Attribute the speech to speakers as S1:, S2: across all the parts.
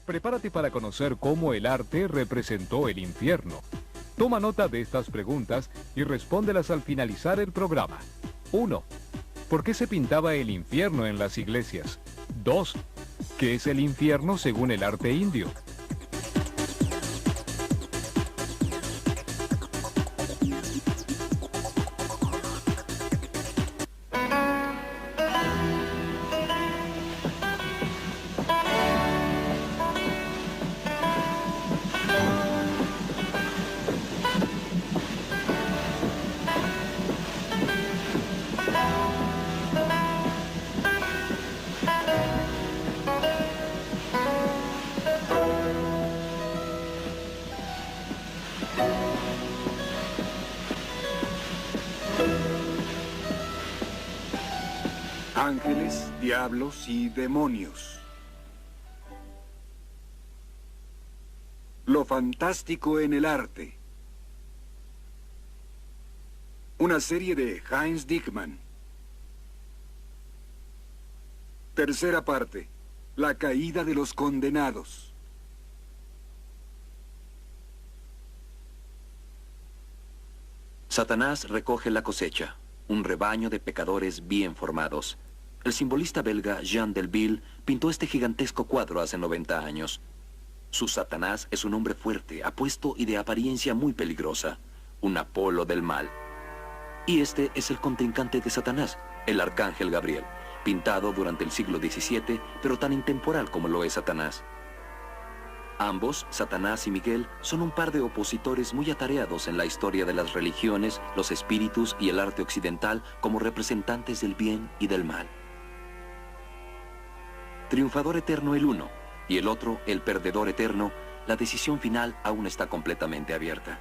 S1: Prepárate para conocer cómo el arte representó el infierno. Toma nota de estas preguntas y respóndelas al finalizar el programa. 1. ¿Por qué se pintaba el infierno en las iglesias? 2. ¿Qué es el infierno según el arte indio?
S2: Ángeles, diablos y demonios. Lo fantástico en el arte. Una serie de Heinz Dickman. Tercera parte. La caída de los condenados.
S3: Satanás recoge la cosecha, un rebaño de pecadores bien formados. El simbolista belga Jean Delville pintó este gigantesco cuadro hace 90 años. Su Satanás es un hombre fuerte, apuesto y de apariencia muy peligrosa, un Apolo del mal. Y este es el contrincante de Satanás, el arcángel Gabriel, pintado durante el siglo XVII, pero tan intemporal como lo es Satanás. Ambos, Satanás y Miguel, son un par de opositores muy atareados en la historia de las religiones, los espíritus y el arte occidental como representantes del bien y del mal. Triunfador eterno el uno, y el otro, el perdedor eterno, la decisión final aún está completamente abierta.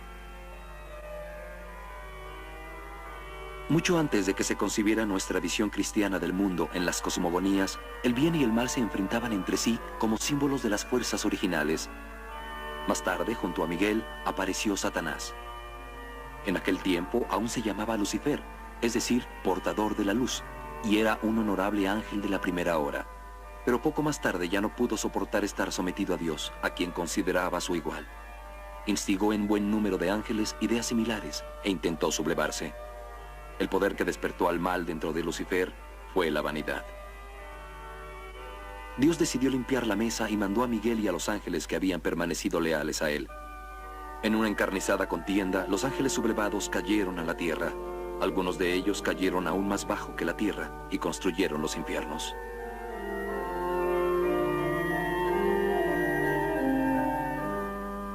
S3: Mucho antes de que se concibiera nuestra visión cristiana del mundo en las cosmogonías, el bien y el mal se enfrentaban entre sí como símbolos de las fuerzas originales. Más tarde, junto a Miguel, apareció Satanás. En aquel tiempo aún se llamaba Lucifer, es decir, portador de la luz, y era un honorable ángel de la primera hora. Pero poco más tarde ya no pudo soportar estar sometido a Dios, a quien consideraba su igual. Instigó en buen número de ángeles ideas similares e intentó sublevarse. El poder que despertó al mal dentro de Lucifer fue la vanidad. Dios decidió limpiar la mesa y mandó a Miguel y a los ángeles que habían permanecido leales a él. En una encarnizada contienda, los ángeles sublevados cayeron a la tierra. Algunos de ellos cayeron aún más bajo que la tierra y construyeron los infiernos.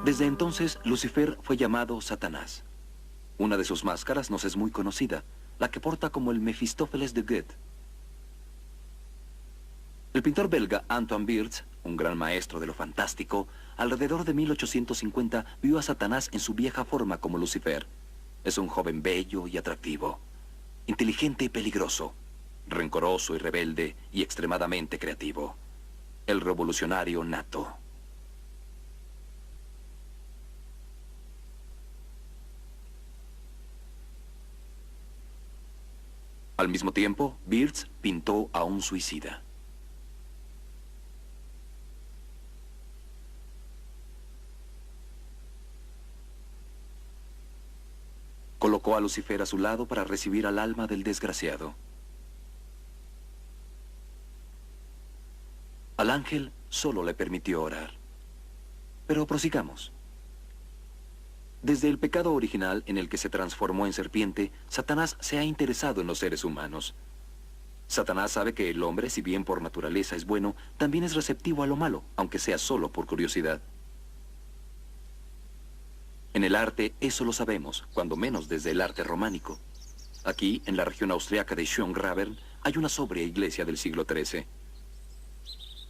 S3: Desde entonces, Lucifer fue llamado Satanás. Una de sus máscaras nos es muy conocida, la que porta como el Mefistófeles de Goethe. El pintor belga Antoine Wirth, un gran maestro de lo fantástico, alrededor de 1850 vio a Satanás en su vieja forma como Lucifer. Es un joven bello y atractivo, inteligente y peligroso, rencoroso y rebelde y extremadamente creativo. El revolucionario nato. Al mismo tiempo, Wirth pintó a un suicida. Colocó a Lucifer a su lado para recibir al alma del desgraciado. Al ángel solo le permitió orar. Pero prosigamos. Desde el pecado original en el que se transformó en serpiente, Satanás se ha interesado en los seres humanos. Satanás sabe que el hombre, si bien por naturaleza es bueno, también es receptivo a lo malo, aunque sea solo por curiosidad. En el arte eso lo sabemos, cuando menos desde el arte románico. Aquí, en la región austriaca de Schöngrabern, hay una sobria iglesia del siglo XIII.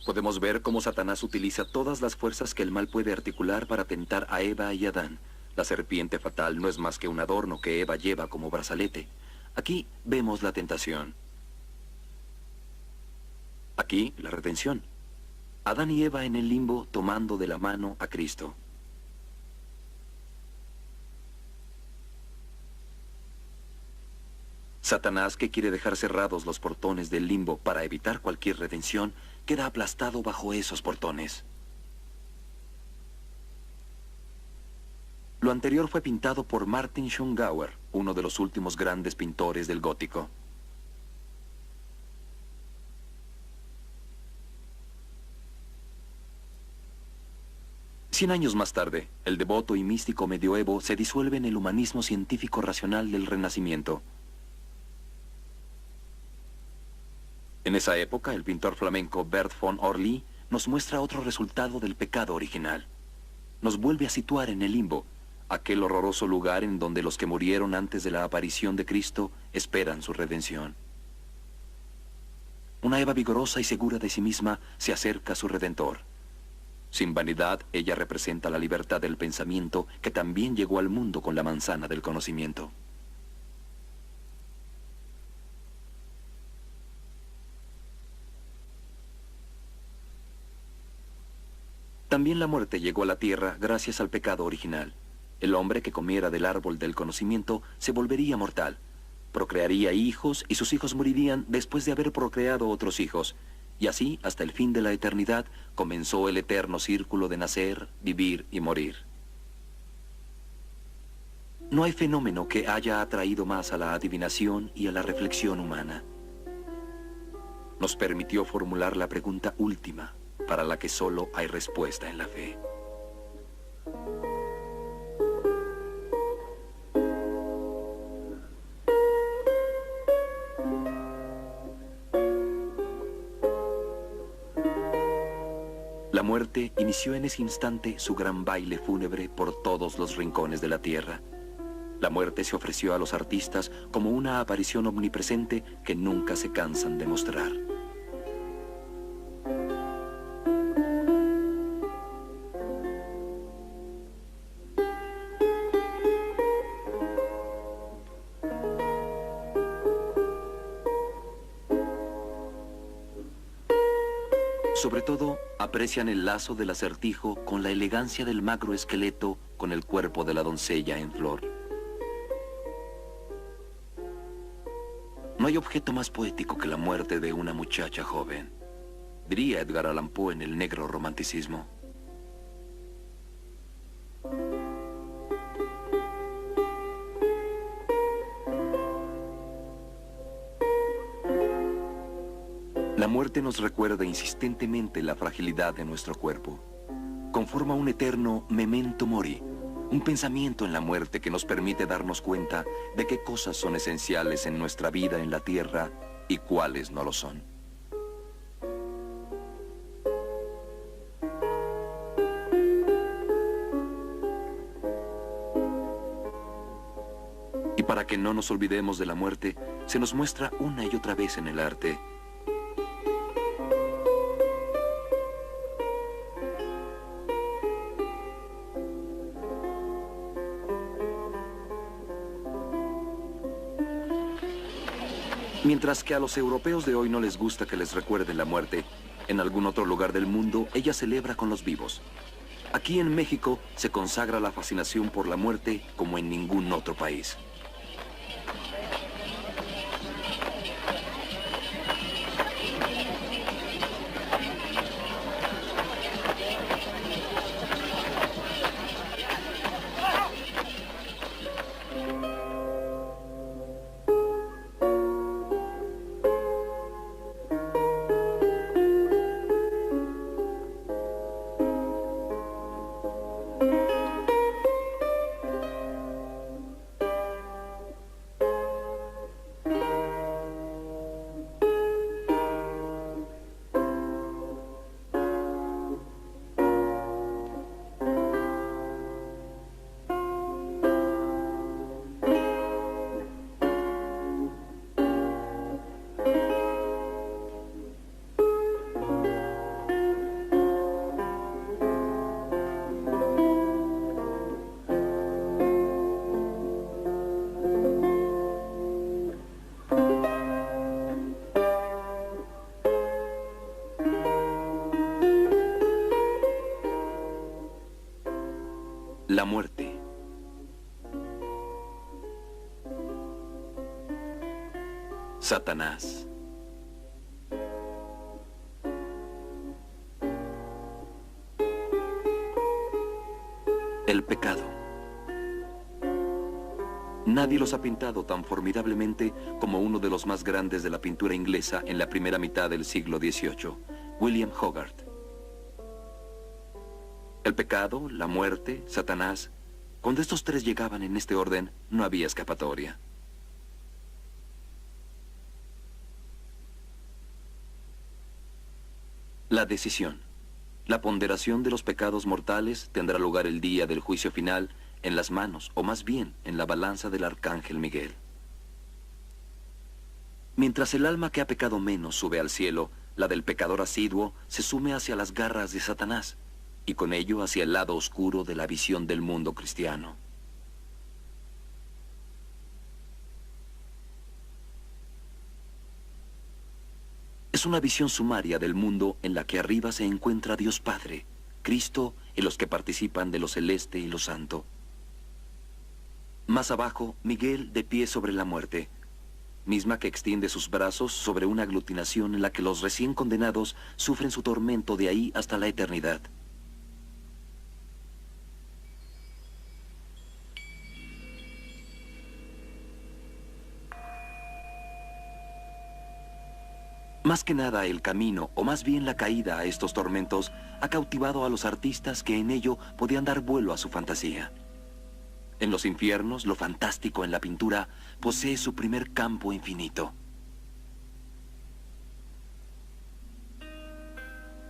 S3: Podemos ver cómo Satanás utiliza todas las fuerzas que el mal puede articular para tentar a Eva y Adán. La serpiente fatal no es más que un adorno que Eva lleva como brazalete. Aquí vemos la tentación. Aquí, la redención. Adán y Eva en el limbo tomando de la mano a Cristo. Satanás, que quiere dejar cerrados los portones del limbo para evitar cualquier redención, queda aplastado bajo esos portones. Lo anterior fue pintado por Martin Schongauer, uno de los últimos grandes pintores del gótico. Cien años más tarde, el devoto y místico medioevo se disuelve en el humanismo científico racional del Renacimiento. En esa época, el pintor flamenco Bert von Orly nos muestra otro resultado del pecado original. Nos vuelve a situar en el limbo, aquel horroroso lugar en donde los que murieron antes de la aparición de Cristo esperan su redención. Una Eva vigorosa y segura de sí misma se acerca a su Redentor. Sin vanidad, ella representa la libertad del pensamiento que también llegó al mundo con la manzana del conocimiento. También la muerte llegó a la tierra gracias al pecado original. El hombre que comiera del árbol del conocimiento se volvería mortal. Procrearía hijos y sus hijos morirían después de haber procreado otros hijos. Y así, hasta el fin de la eternidad, comenzó el eterno círculo de nacer, vivir y morir. No hay fenómeno que haya atraído más a la adivinación y a la reflexión humana. Nos permitió formular la pregunta última, para la que solo hay respuesta en la fe. La muerte inició en ese instante su gran baile fúnebre por todos los rincones de la tierra. La muerte se ofreció a los artistas como una aparición omnipresente que nunca se cansan de mostrar. Sobre todo, aprecian el lazo del acertijo con la elegancia del magro esqueleto con el cuerpo de la doncella en flor. No hay objeto más poético que la muerte de una muchacha joven, diría Edgar Allan Poe en El negro romanticismo. La muerte nos recuerda insistentemente la fragilidad de nuestro cuerpo. Conforma un eterno memento mori, un pensamiento en la muerte que nos permite darnos cuenta de qué cosas son esenciales en nuestra vida en la tierra y cuáles no lo son. Y para que no nos olvidemos de la muerte, se nos muestra una y otra vez en el arte. Mientras que a los europeos de hoy no les gusta que les recuerden la muerte, en algún otro lugar del mundo ella celebra con los vivos. Aquí en México se consagra la fascinación por la muerte como en ningún otro país. La muerte. Satanás. El pecado. Nadie los ha pintado tan formidablemente como uno de los más grandes de la pintura inglesa en la primera mitad del siglo XVIII, William Hogarth. El pecado, la muerte, Satanás, cuando estos tres llegaban en este orden, no había escapatoria. La decisión, la ponderación de los pecados mortales tendrá lugar el día del juicio final en las manos, o más bien, en la balanza del arcángel Miguel. Mientras el alma que ha pecado menos sube al cielo, la del pecador asiduo se sume hacia las garras de Satanás, y con ello hacia el lado oscuro de la visión del mundo cristiano. Es una visión sumaria del mundo en la que arriba se encuentra Dios Padre, Cristo y los que participan de lo celeste y lo santo. Más abajo, Miguel de pie sobre la muerte, misma que extiende sus brazos sobre una aglutinación en la que los recién condenados sufren su tormento de ahí hasta la eternidad. Más que nada el camino, o más bien la caída a estos tormentos, ha cautivado a los artistas que en ello podían dar vuelo a su fantasía. En los infiernos, lo fantástico en la pintura posee su primer campo infinito.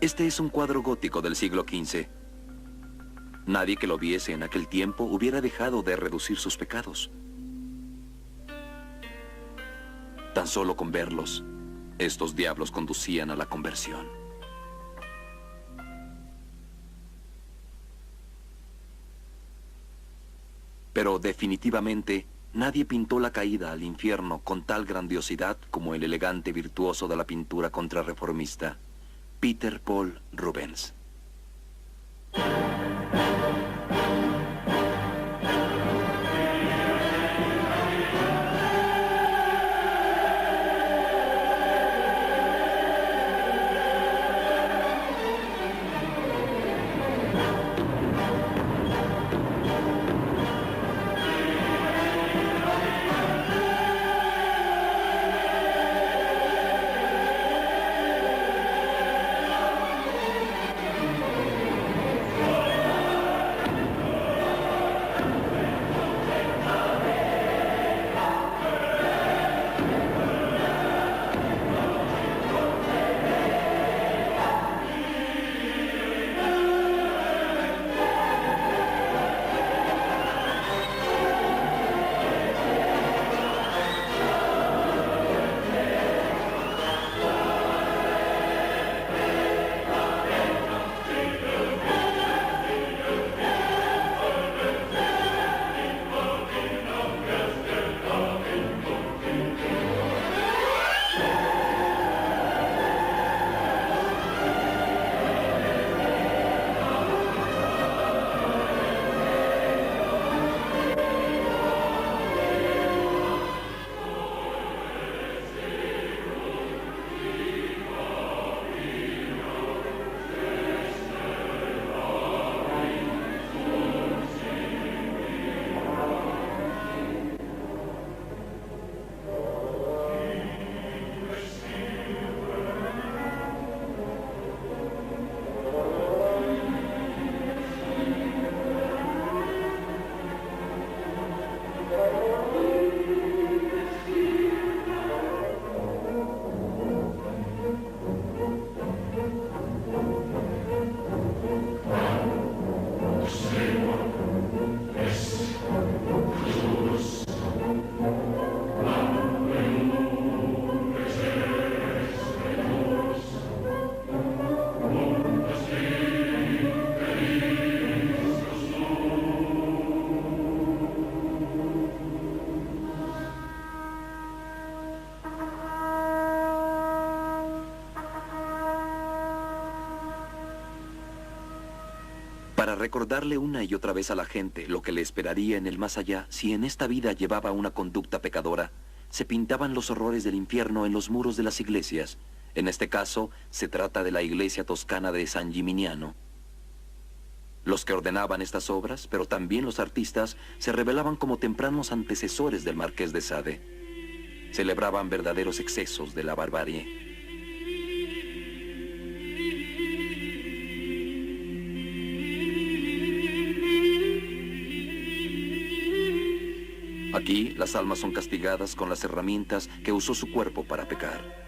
S3: Este es un cuadro gótico del siglo XV. Nadie que lo viese en aquel tiempo hubiera dejado de reducir sus pecados. Tan solo con verlos, estos diablos conducían a la conversión. Pero definitivamente, nadie pintó la caída al infierno con tal grandiosidad como el elegante virtuoso de la pintura contrarreformista, Peter Paul Rubens. Para recordarle una y otra vez a la gente lo que le esperaría en el más allá si en esta vida llevaba una conducta pecadora, se pintaban los horrores del infierno en los muros de las iglesias. En este caso, se trata de la iglesia toscana de San Gimignano. Los que ordenaban estas obras, pero también los artistas, se revelaban como tempranos antecesores del Marqués de Sade. Celebraban verdaderos excesos de la barbarie. Aquí, las almas son castigadas con las herramientas que usó su cuerpo para pecar.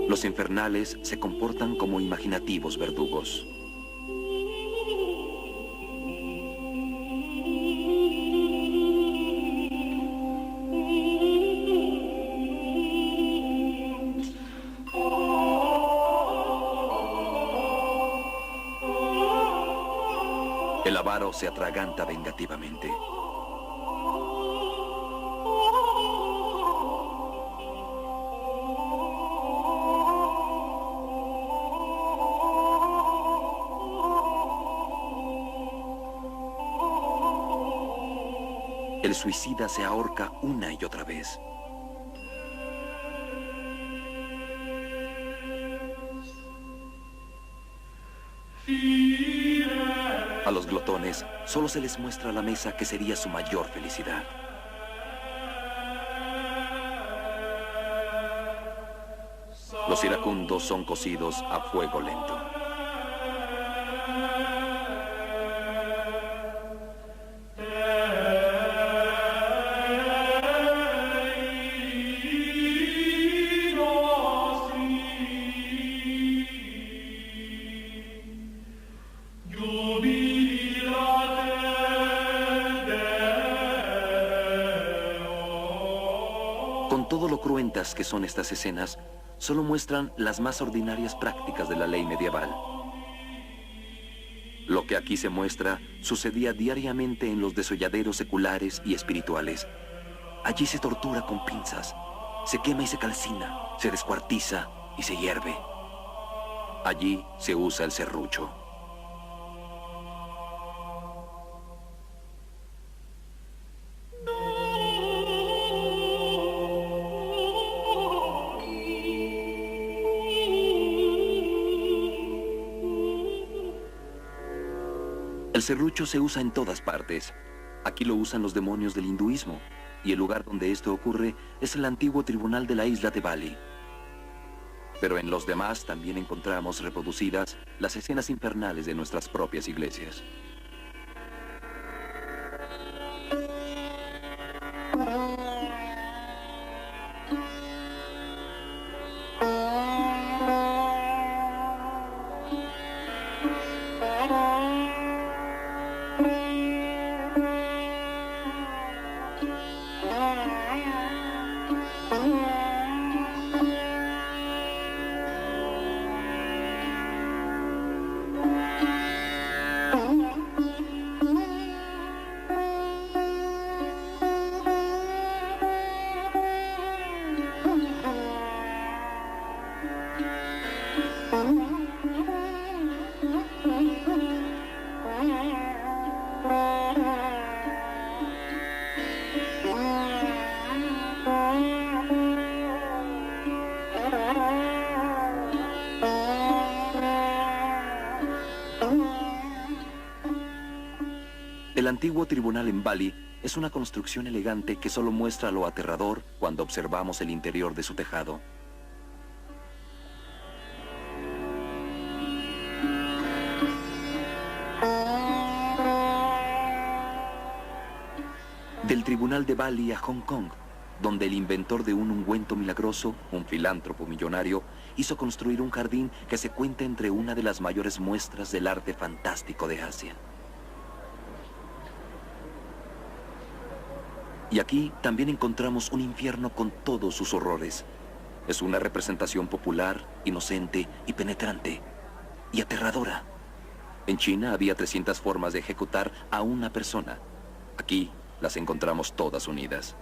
S3: Los infernales se comportan como imaginativos verdugos. El avaro se atraganta vengativamente. El suicida se ahorca una y otra vez. A los glotones solo se les muestra la mesa que sería su mayor felicidad. Los iracundos son cocidos a fuego lento. Con todo lo cruentas que son estas escenas, solo muestran las más ordinarias prácticas de la ley medieval. Lo que aquí se muestra sucedía diariamente en los desolladeros seculares y espirituales. Allí se tortura con pinzas, se quema y se calcina, se descuartiza y se hierve. Allí se usa el serrucho. El serrucho se usa en todas partes. Aquí lo usan los demonios del hinduismo, y el lugar donde esto ocurre es el antiguo tribunal de la isla de Bali. Pero en los demás también encontramos reproducidas las escenas infernales de nuestras propias iglesias. El antiguo tribunal en Bali es una construcción elegante que solo muestra lo aterrador cuando observamos el interior de su tejado. Del tribunal de Bali a Hong Kong, donde el inventor de un ungüento milagroso, un filántropo millonario, hizo construir un jardín que se cuenta entre una de las mayores muestras del arte fantástico de Asia. Y aquí también encontramos un infierno con todos sus horrores. Es una representación popular, inocente y penetrante, y aterradora. En China había 300 formas de ejecutar a una persona. Aquí las encontramos todas unidas.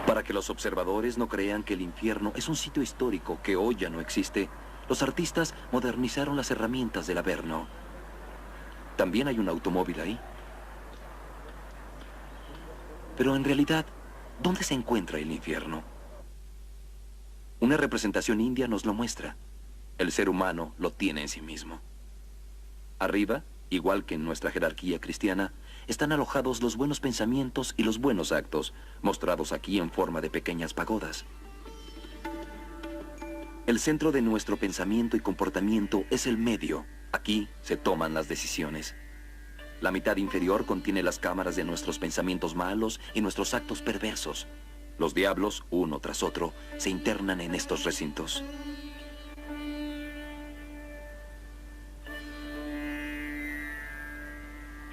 S3: Para que los observadores no crean que el infierno es un sitio histórico que hoy ya no existe, los artistas modernizaron las herramientas del Averno. También hay un automóvil ahí. Pero en realidad, ¿dónde se encuentra el infierno? Una representación india nos lo muestra. El ser humano lo tiene en sí mismo. Arriba, igual que en nuestra jerarquía cristiana, están alojados los buenos pensamientos y los buenos actos, mostrados aquí en forma de pequeñas pagodas. El centro de nuestro pensamiento y comportamiento es el medio. Aquí se toman las decisiones. La mitad inferior contiene las cámaras de nuestros pensamientos malos y nuestros actos perversos. Los diablos, uno tras otro, se internan en estos recintos.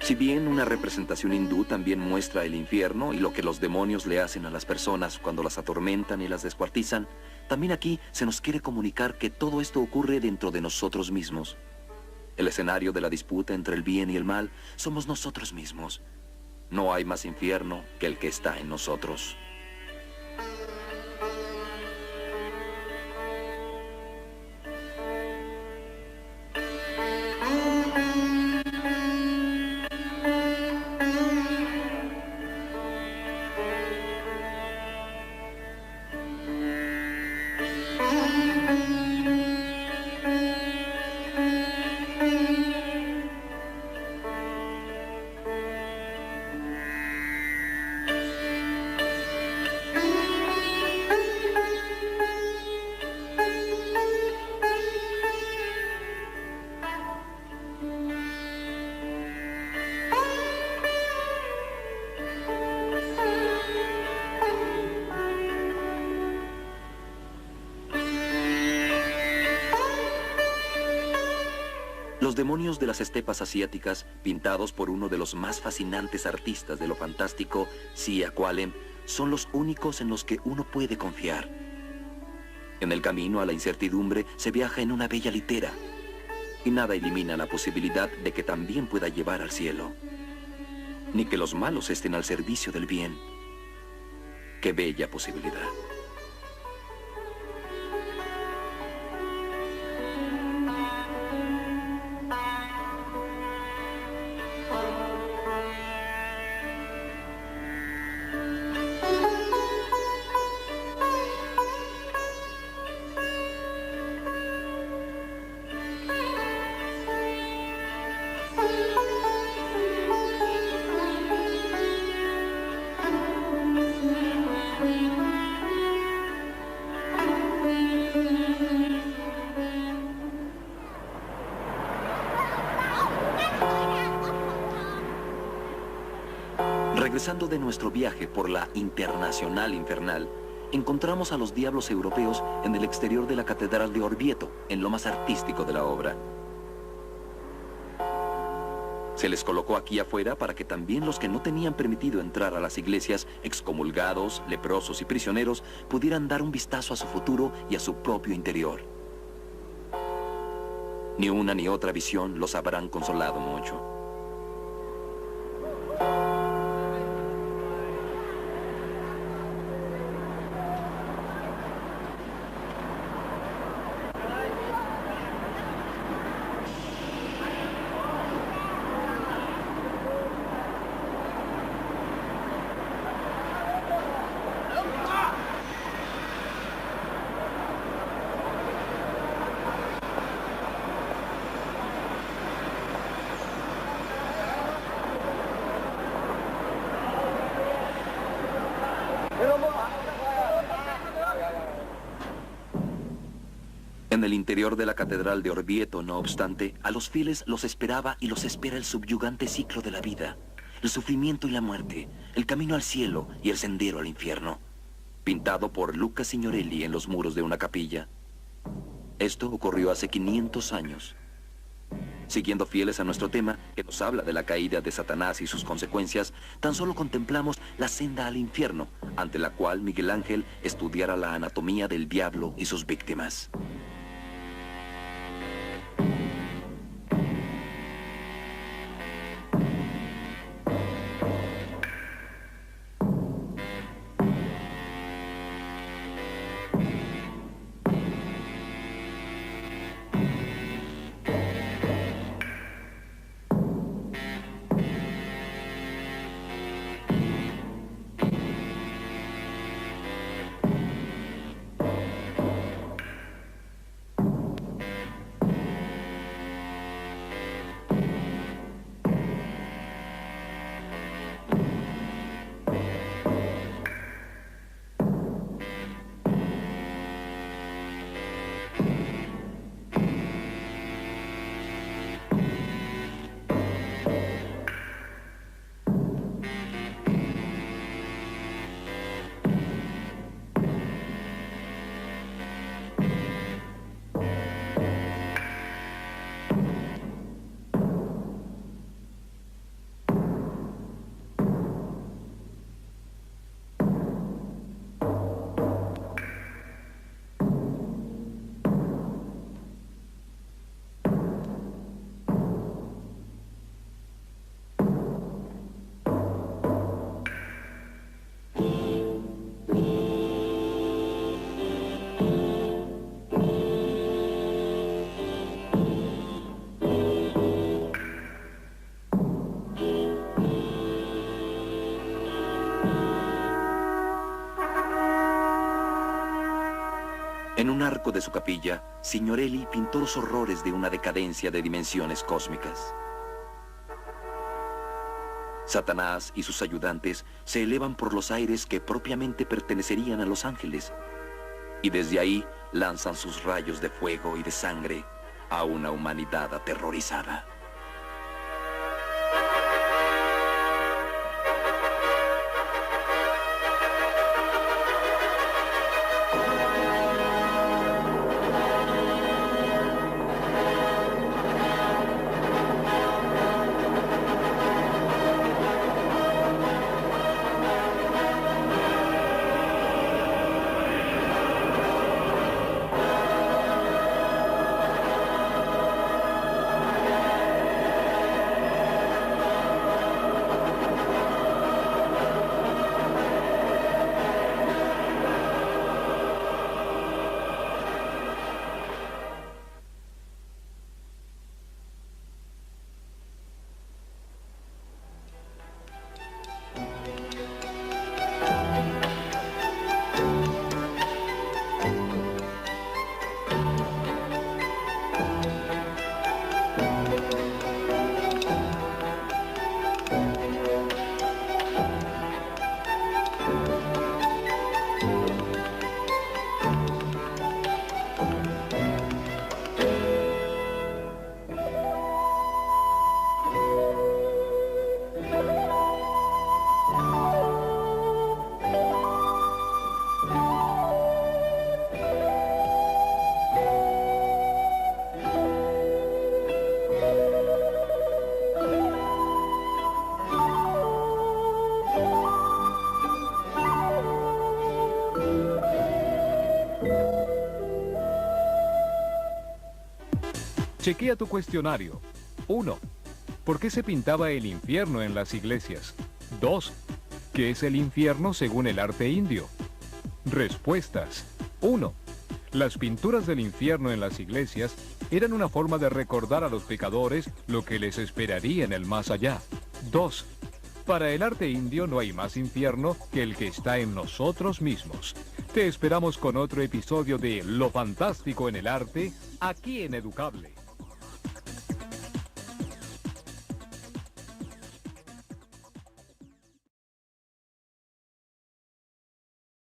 S3: Si bien una representación hindú también muestra el infierno y lo que los demonios le hacen a las personas cuando las atormentan y las descuartizan, también aquí se nos quiere comunicar que todo esto ocurre dentro de nosotros mismos. El escenario de la disputa entre el bien y el mal somos nosotros mismos. No hay más infierno que el que está en nosotros. Los demonios de las estepas asiáticas, pintados por uno de los más fascinantes artistas de lo fantástico, Sia Qualem, son los únicos en los que uno puede confiar. En el camino a la incertidumbre se viaja en una bella litera, y nada elimina la posibilidad de que también pueda llevar al cielo, ni que los malos estén al servicio del bien. ¡Qué bella posibilidad! Regresando de nuestro viaje por la Internacional Infernal, encontramos a los diablos europeos en el exterior de la Catedral de Orvieto, en lo más artístico de la obra. Se les colocó aquí afuera para que también los que no tenían permitido entrar a las iglesias, excomulgados, leprosos y prisioneros, pudieran dar un vistazo a su futuro y a su propio interior. Ni una ni otra visión los habrán consolado mucho. En el interior de la Catedral de Orvieto, no obstante, a los fieles los esperaba y los espera el subyugante ciclo de la vida, el sufrimiento y la muerte, el camino al cielo y el sendero al infierno, pintado por Luca Signorelli en los muros de una capilla. Esto ocurrió hace 500 años. Siguiendo fieles a nuestro tema, que nos habla de la caída de Satanás y sus consecuencias, tan solo contemplamos la senda al infierno, ante la cual Miguel Ángel estudiara la anatomía del diablo y sus víctimas. En un arco de su capilla, Signorelli pintó los horrores de una decadencia de dimensiones cósmicas. Satanás y sus ayudantes se elevan por los aires que propiamente pertenecerían a los ángeles, y desde ahí lanzan sus rayos de fuego y de sangre a una humanidad aterrorizada.
S1: Chequea tu cuestionario. 1. ¿Por qué se pintaba el infierno en las iglesias? 2. ¿Qué es el infierno según el arte indio? Respuestas. 1. Las pinturas del infierno en las iglesias eran una forma de recordar a los pecadores lo que les esperaría en el más allá. 2. Para el arte indio no hay más infierno que el que está en nosotros mismos. Te esperamos con otro episodio de Lo Fantástico en el Arte, aquí en Educable.